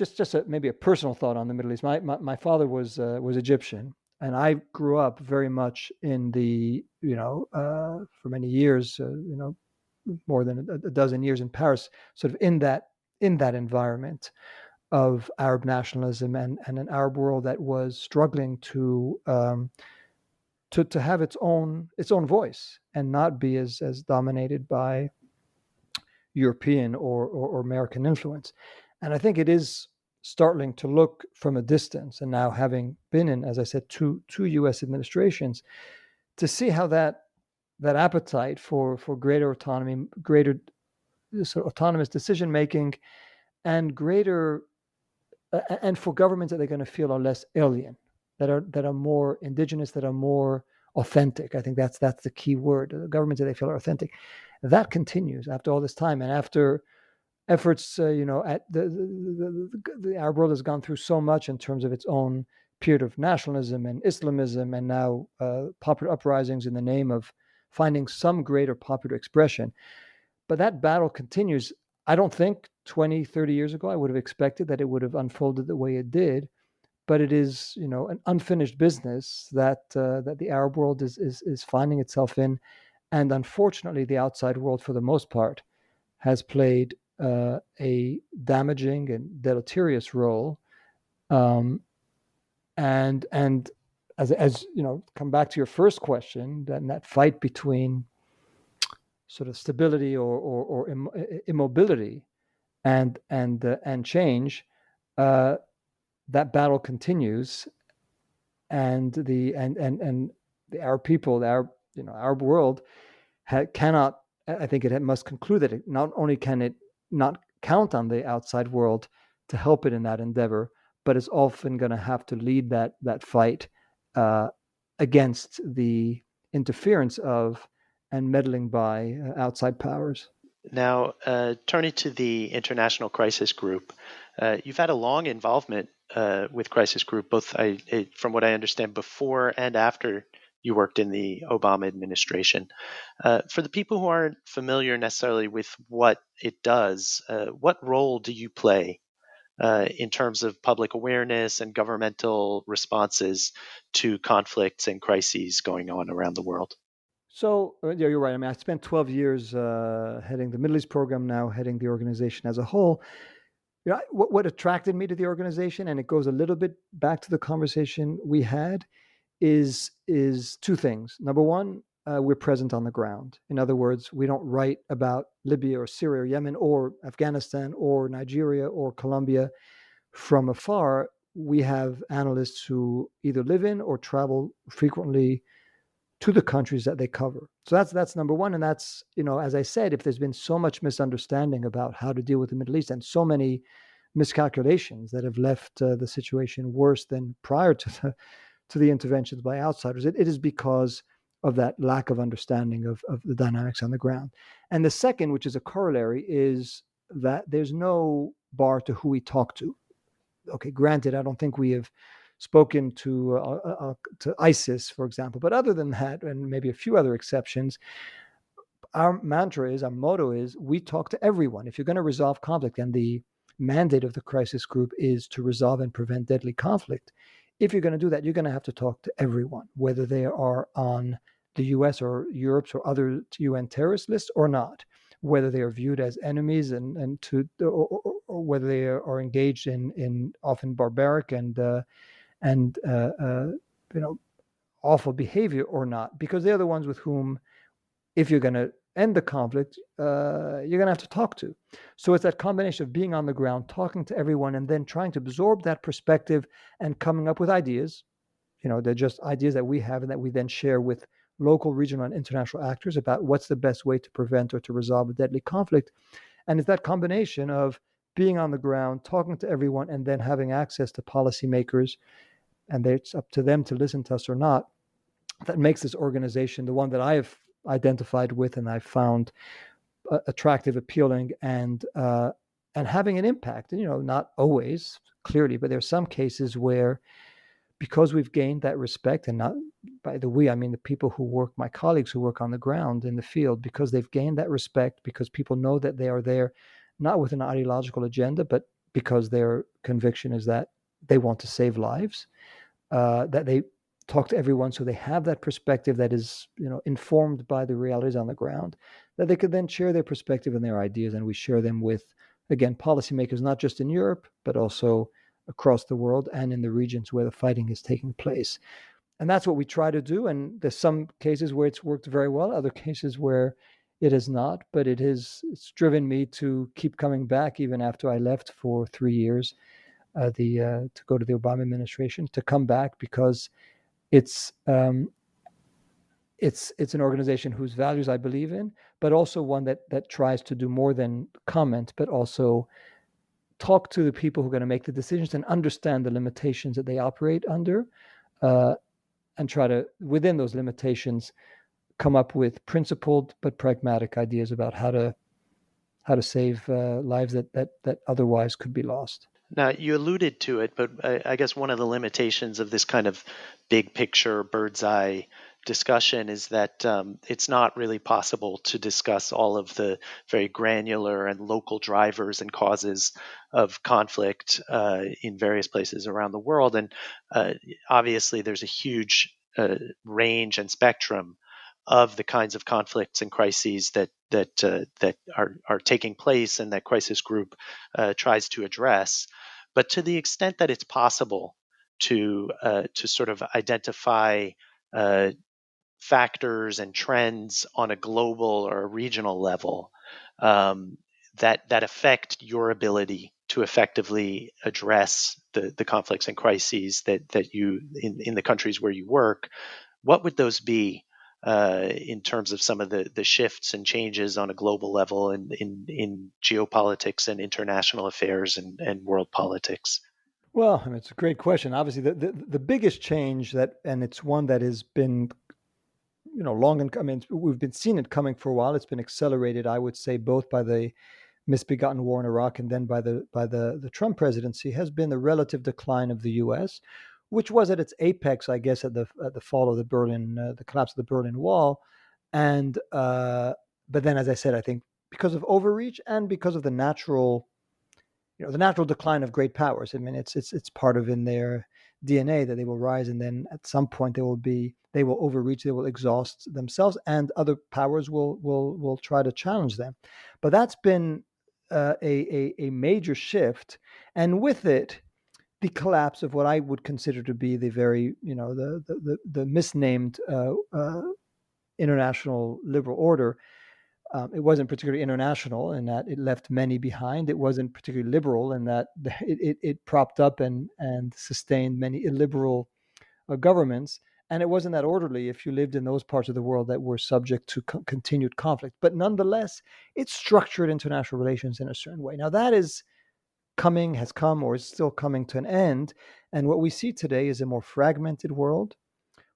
maybe a personal thought on the Middle East. My father was Egyptian, and I grew up very much in the for many years, more than a dozen years in Paris, sort of in that environment of Arab nationalism and an Arab world that was struggling to have its own voice and not be as dominated by European or American influence. And I think it is startling to look from a distance, and now having been in, as I said, two U.S. administrations, to see how that appetite for greater autonomy, greater sort of autonomous decision making, and greater and for governments that they're going to feel are less alien, that are more indigenous, that are more authentic. I think that's the key word. Governments that they feel are authentic. That continues after all this time, and after efforts, at the Arab world has gone through so much in terms of its own period of nationalism and Islamism, and now popular uprisings in the name of finding some greater popular expression. But that battle continues. I don't think 20, 30 years ago I would have expected that it would have unfolded the way it did. But it is, an unfinished business that the Arab world is finding itself in. And unfortunately, the outside world, for the most part, has played a damaging and deleterious role. Um, and as you know, come back to your first question, then that fight between sort of stability or immobility and change, uh, that battle continues, and our people, our our world cannot. I think it must conclude that it not only can it not count on the outside world to help it in that endeavor, but it's often going to have to lead that fight uh, against the interference of and meddling by outside powers. Now, turning to the International Crisis Group, you've had a long involvement with Crisis Group, both from what I understand, before and after you worked in the Obama administration. For the people who aren't familiar necessarily with what it does, what role do you play in terms of public awareness and governmental responses to conflicts and crises going on around the world? So yeah, you're right. I mean, I spent 12 years heading the Middle East program, now heading the organization as a whole. You know, what attracted me to the organization, and it goes a little bit back to the conversation we had, is two things. Number one, we're present on the ground. In other words, we don't write about Libya or Syria or Yemen or Afghanistan or Nigeria or Colombia from afar. We have analysts who either live in or travel frequently to the countries that they cover. So that's number one. And that's, as I said, if there's been so much misunderstanding about how to deal with the Middle East and so many miscalculations that have left the situation worse than prior to the interventions by outsiders, it is because of that lack of understanding of the dynamics on the ground. And the second, which is a corollary, is that there's no bar to who we talk to. Okay, granted, I don't think we have spoken to ISIS, for example, but other than that, and maybe a few other exceptions, our motto is, we talk to everyone. If you're going to resolve conflict, and the mandate of the crisis group is to resolve and prevent deadly conflict, if you're going to do that, you're going to have to talk to everyone, whether they are on the US or Europe's or other UN terrorist lists or not, whether they are viewed as enemies or whether they are engaged in often barbaric and awful behavior or not, because they're the ones with whom, if you're going to end the conflict, you're going to have to talk to. So it's that combination of being on the ground, talking to everyone, and then trying to absorb that perspective and coming up with ideas. They're just ideas that we have and that we then share with local, regional, and international actors about what's the best way to prevent or to resolve a deadly conflict. And it's that combination of being on the ground, talking to everyone, and then having access to policymakers, and it's up to them to listen to us or not, that makes this organization the one that I have identified with and I found attractive, appealing, and having an impact. And not always, clearly, but there are some cases where, because we've gained that respect, and not by the we, I mean the people who work, my colleagues who work on the ground in the field, because they've gained that respect, because people know that they are there not with an ideological agenda, but because their conviction is that they want to save lives, that they talk to everyone, so they have that perspective that is informed by the realities on the ground, that they could then share their perspective and their ideas, and we share them with, again, policymakers, not just in Europe, but also across the world and in the regions where the fighting is taking place. And that's what we try to do. And there's some cases where it's worked very well, other cases where it has not, but it's driven me to keep coming back even after I left for 3 years, to go to the Obama administration, to come back, because it's an organization whose values I believe in, but also one that tries to do more than comment, but also talk to the people who are going to make the decisions and understand the limitations that they operate under, and try to, within those limitations, come up with principled but pragmatic ideas about how to save lives that otherwise could be lost. Now, you alluded to it, but I guess one of the limitations of this kind of big picture, bird's eye discussion is that it's not really possible to discuss all of the very granular and local drivers and causes of conflict in various places around the world. And obviously, there's a huge range and spectrum of the kinds of conflicts and crises that that are taking place and that crisis group tries to address. But to the extent that it's possible to sort of identify factors and trends on a global or a regional level um, that affect your ability to effectively address the conflicts and crises that you in the countries where you work, what would those be in terms of some of the shifts and changes on a global level in geopolitics and international affairs and world politics? Well, I mean, it's a great question. Obviously, the biggest change that, and it's one that has been, long and, I mean, we've been seeing it coming for a while. It's been accelerated, I would say, both by the misbegotten war in Iraq and then by the Trump presidency, has been the relative decline of the U.S., which was at its apex, I guess, at the fall of the collapse of the Berlin Wall, and but then, as I said, I think because of overreach and because of the natural decline of great powers. I mean, it's part of in their DNA that they will rise, and then at some point they will overreach, they will exhaust themselves, and other powers will try to challenge them. But that's been a major shift, and with it, the collapse of what I would consider to be the very the misnamed international liberal order. It wasn't particularly international in that it left many behind. It wasn't particularly liberal in that it propped up and sustained many illiberal governments. And it wasn't that orderly if you lived in those parts of the world that were subject to continued conflict. But nonetheless, it structured international relations in a certain way. Now, that has come, or is still coming to an end. And what we see today is a more fragmented world,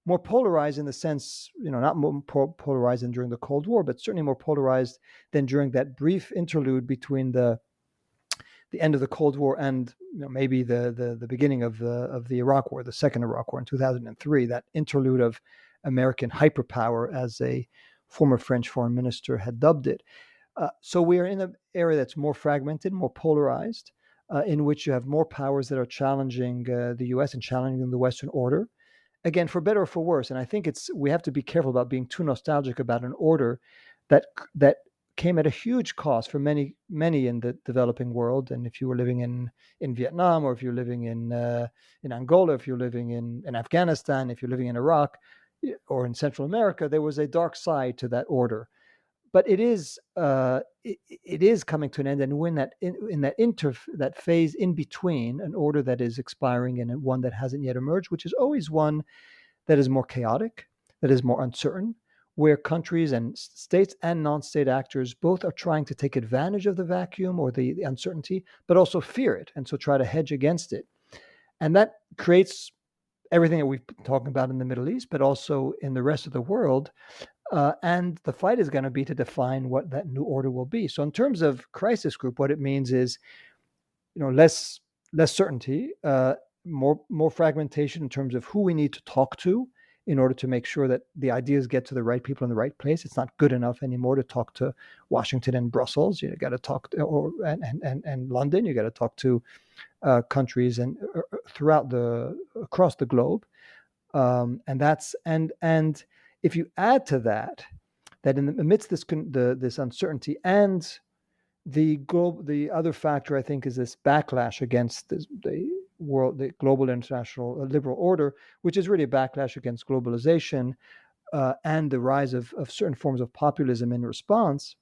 more polarized in the sense, not more polarized than during the Cold War, but certainly more polarized than during that brief interlude between the end of the Cold War and maybe the beginning of the Iraq War, the second Iraq War in 2003. That interlude of American hyperpower, as a former French foreign minister had dubbed it. So we are in an area that's more fragmented, more polarized, in which you have more powers that are challenging the U.S. and challenging the Western order. Again, for better or for worse. And I think we have to be careful about being too nostalgic about an order that came at a huge cost for many in the developing world. And if you were living in Vietnam, or if you're living in Angola, if you're living in Afghanistan, if you're living in Iraq, or in Central America, there was a dark side to that order. But it is coming to an end, and when that phase in between, an order that is expiring and one that hasn't yet emerged, which is always one that is more chaotic, that is more uncertain, where countries and states and non-state actors both are trying to take advantage of the vacuum or the uncertainty, but also fear it, and so try to hedge against it. And that creates everything that we've been talking about in the Middle East, but also in the rest of the world. And the fight is going to be to define what that new order will be. So in terms of crisis group, what it means is, less certainty, more fragmentation in terms of who we need to talk to in order to make sure that the ideas get to the right people in the right place. It's not good enough anymore to talk to Washington and Brussels. You got to talk and London. You got to talk to countries and across the globe. And that's and if you add to that in the midst of this uncertainty and the other factor, I think, is this backlash against the global international liberal order, which is really a backlash against globalization and the rise of certain forms of populism in response.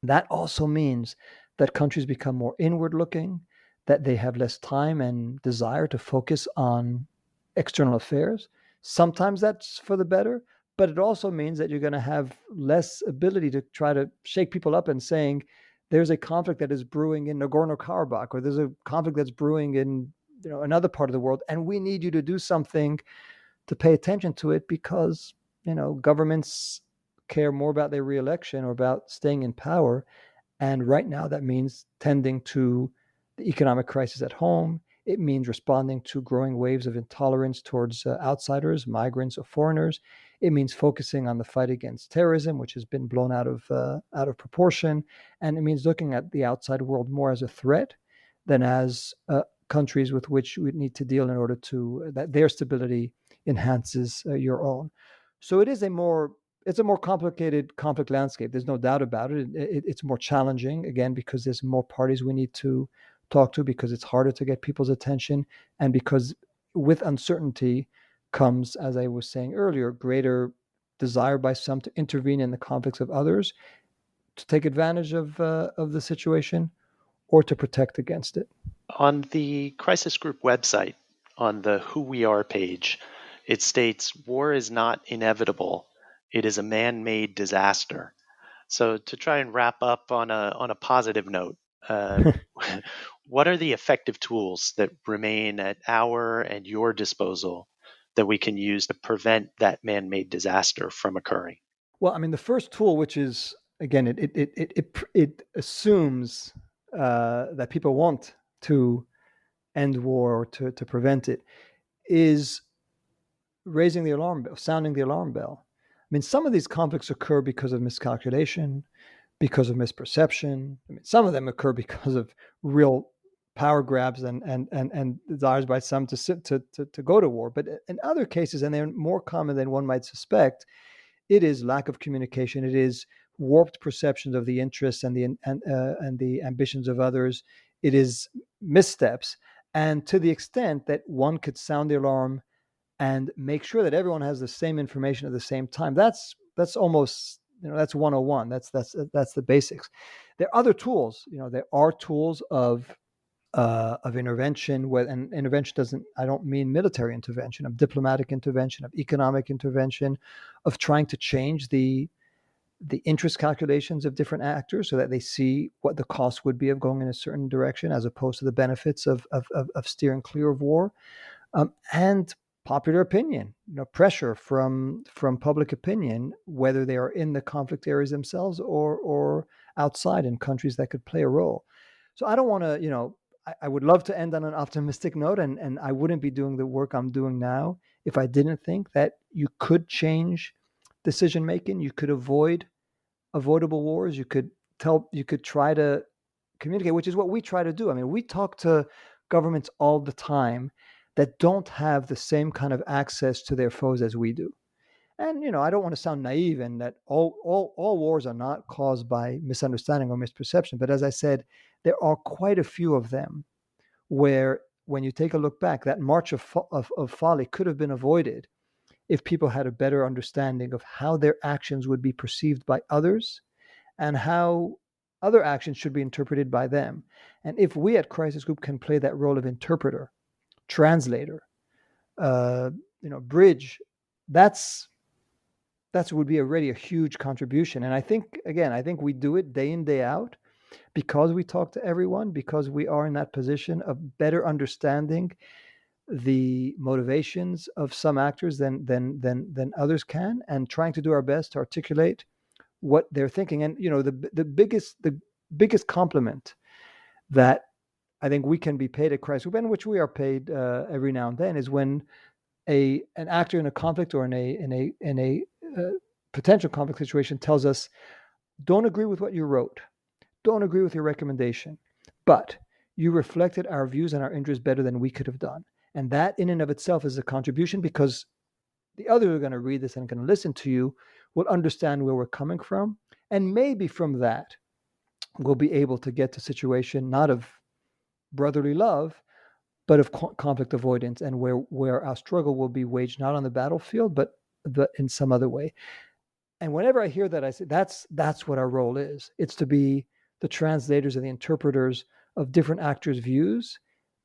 That also means that countries become more inward looking, that they have less time and desire to focus on external affairs. Sometimes that's for the better, but it also means that you're going to have less ability to try to shake people up and saying, there's a conflict that is brewing in Nagorno-Karabakh, or there's a conflict that's brewing in another part of the world, and we need you to do something to pay attention to it, because governments care more about their reelection or about staying in power. And right now that means tending to the economic crisis at home. It means responding to growing waves of intolerance towards outsiders, migrants, or foreigners. It means focusing on the fight against terrorism, which has been blown out of proportion. And it means looking at the outside world more as a threat than as countries with which we need to deal in order to that their stability enhances your own. So it is a more It's a more complicated conflict landscape. There's no doubt about it. It's more challenging, again, because there's more parties we need to talk to, because it's harder to get people's attention, and because with uncertainty comes, as I was saying earlier, greater desire by some to intervene in the conflicts of others, to take advantage of the situation, or to protect against it. On the crisis group website, on the Who We Are page, it states, "War is not inevitable. It is a man-made disaster." So to try and wrap up on a positive note, what are the effective tools that remain at our and your disposal that we can use to prevent that man-made disaster from occurring? Well, I mean, the first tool, which is, again, it assumes that people want to end war or to prevent it, is raising the alarm bell, sounding the alarm bell. I mean, some of these conflicts occur because of miscalculation, because of misperception. I mean, some of them occur because of real power grabs and desires by some to go to war. But in other cases, and they're more common than one might suspect, it is lack of communication. It is warped perceptions of the interests and the ambitions of others. It is missteps. And to the extent that one could sound the alarm and make sure that everyone has the same information at the same time, that's almost, that's 101. That's the basics. There are other tools. There are tools of intervention, and intervention I don't mean military intervention, of diplomatic intervention, of economic intervention, of trying to change the interest calculations of different actors so that they see what the cost would be of going in a certain direction as opposed to the benefits of steering clear of war. And popular opinion, pressure from public opinion, whether they are in the conflict areas themselves or outside in countries that could play a role. So I don't want to, I would love to end on an optimistic note, and I wouldn't be doing the work I'm doing now if I didn't think that you could change decision making. You could avoid avoidable wars. You could try to communicate, which is what we try to do. I mean, we talk to governments all the time that don't have the same kind of access to their foes as we do. And I don't want to sound naive in that all wars are not caused by misunderstanding or misperception. But as I said, there are quite a few of them where, when you take a look back, that march of folly could have been avoided if people had a better understanding of how their actions would be perceived by others and how other actions should be interpreted by them. And if we at Crisis Group can play that role of interpreter, translator, bridge, that would be already a huge contribution. And I think we do it day in, day out, because we talk to everyone, because we are in that position of better understanding the motivations of some actors than others can, and trying to do our best to articulate what they're thinking. And the biggest compliment that I think we can be paid at Crisis Group, and which we are paid every now and then, is when an actor in a conflict or in a potential conflict situation tells us, "Don't agree with what you wrote, don't agree with your recommendation, but you reflected our views and our interests better than we could have done." And that in and of itself is a contribution, because the others are going to read this and going to listen to you, will understand where we're coming from. And maybe from that, we'll be able to get to a situation not of brotherly love, but of conflict avoidance, and where our struggle will be waged not on the battlefield, but in some other way. And whenever I hear that, I say that's what our role is. It's to be the translators and the interpreters of different actors' views,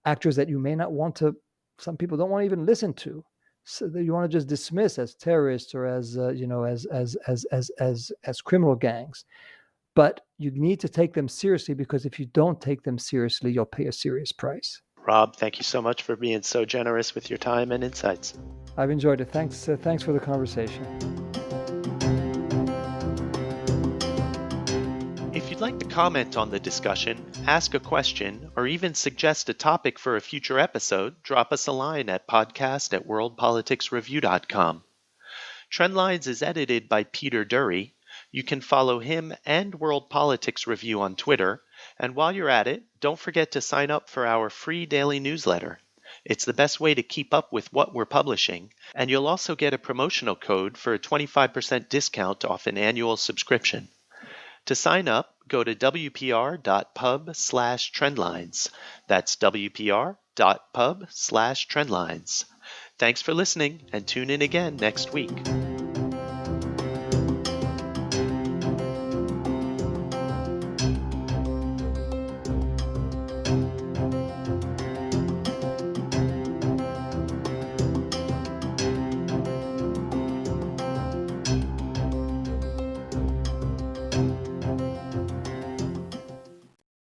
actors that you may not want to, some people don't want to even listen to, so that you want to just dismiss as terrorists or as as criminal gangs. But you need to take them seriously, because if you don't take them seriously, you'll pay a serious price. Rob, thank you so much for being so generous with your time and insights. I've enjoyed it. Thanks for the conversation. If you'd like to comment on the discussion, ask a question, or even suggest a topic for a future episode, drop us a line at podcast@worldpoliticsreview.com. Trendlines is edited by Peter Dury. You can follow him and World Politics Review on Twitter. And while you're at it, don't forget to sign up for our free daily newsletter. It's the best way to keep up with what we're publishing, and you'll also get a promotional code for a 25% discount off an annual subscription. To sign up, go to wpr.pub/trendlines. That's wpr.pub/trendlines. Thanks for listening, and tune in again next week.